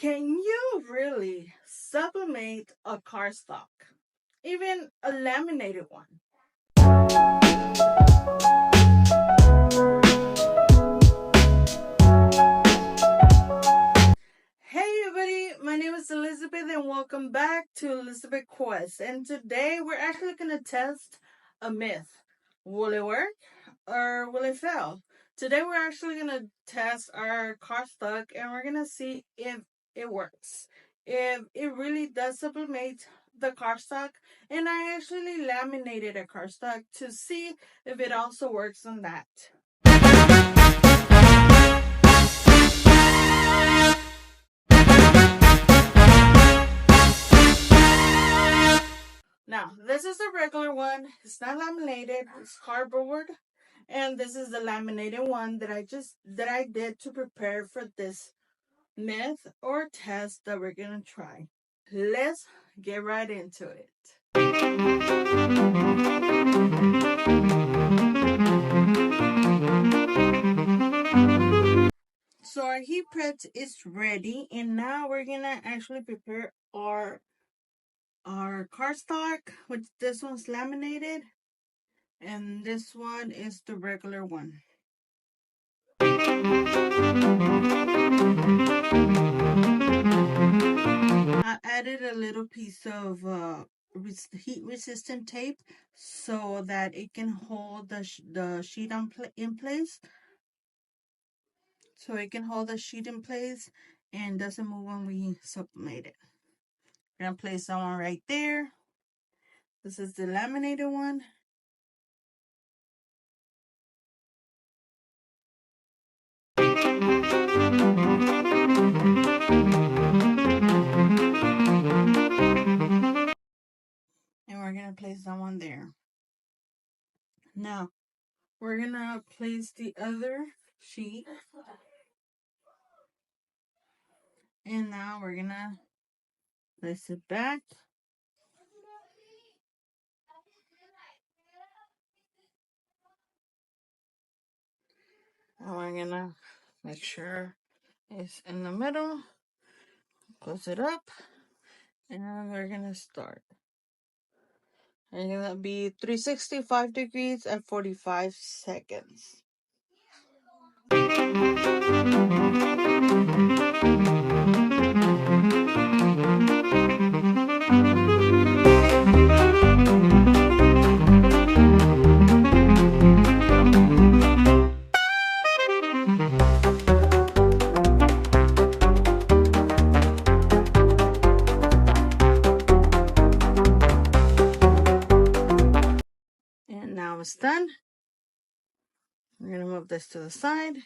Can you really sublimate a cardstock? Even a laminated one? Hey everybody, my name is Elizabeth and welcome back to Elizabeth Quest. And today we're actually going to test a myth. Will it work or will it fail? Today we're actually going to test our cardstock and we're going to see if it works. If it really does sublimate the cardstock. And I actually laminated a cardstock to see if it also works on that. Now, this is the regular one. It's not laminated. It's cardboard. And this is the laminated one that I did to prepare for this myth or test that we're going to try. Let's get right into it. So our heat press is ready, and now we're going to actually prepare our cardstock, which this one's laminated and this one is the regular one. I added a little piece of heat resistant tape so that it can hold the sheet in place. So it can hold the sheet in place and doesn't move when we sublimate it. I'm gonna place that one right there. This is the laminated one. And we're gonna place that one there. Now we're gonna place the other sheet. And now we're gonna place it back. And we're gonna make sure it's in the middle. Close it up. And we're gonna start. It's gonna be 365 degrees at 45 seconds. And now it's done. We're gonna move this to the side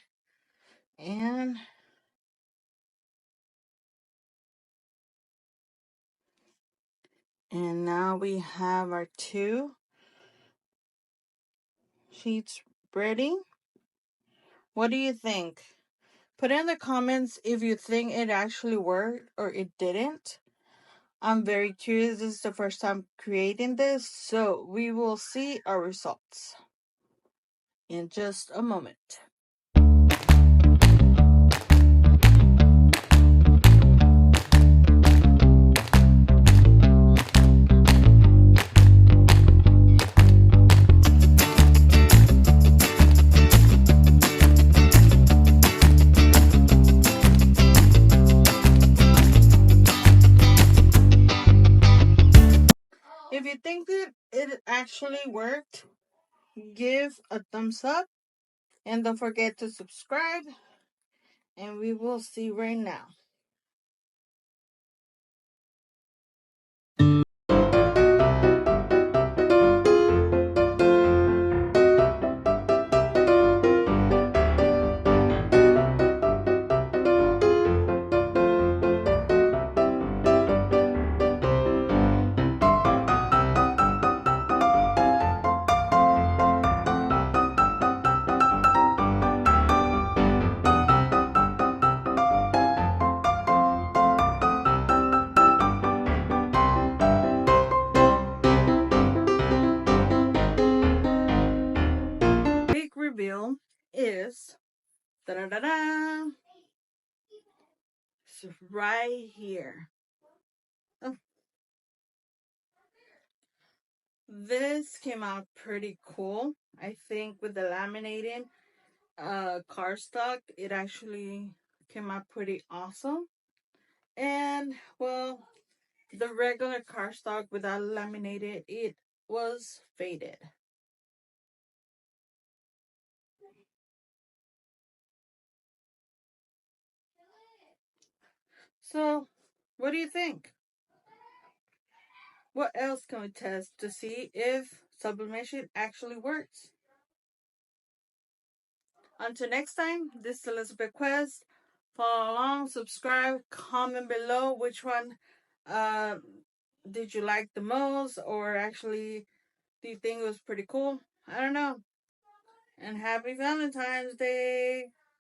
and now we have our two sheets ready. What do you think? Put in the comments if you think it actually worked or it didn't. I'm very curious. This is the first time creating this, so we will see our results in just a moment. If you think that it actually worked, give a thumbs up and don't forget to subscribe, and we will see right now. Reveal is da-da-da-da. is right here. Oh, this came out pretty cool. I think with the laminating cardstock, it actually came out pretty awesome. And well, the regular cardstock without laminated, it was faded. So, what do you think? What else can we test to see if sublimation actually works? Until next time, this is Elizabeth Quest. Follow along, subscribe, comment below which one uh, did you like the most, or actually do you think it was pretty cool? I don't know. And happy Valentine's Day!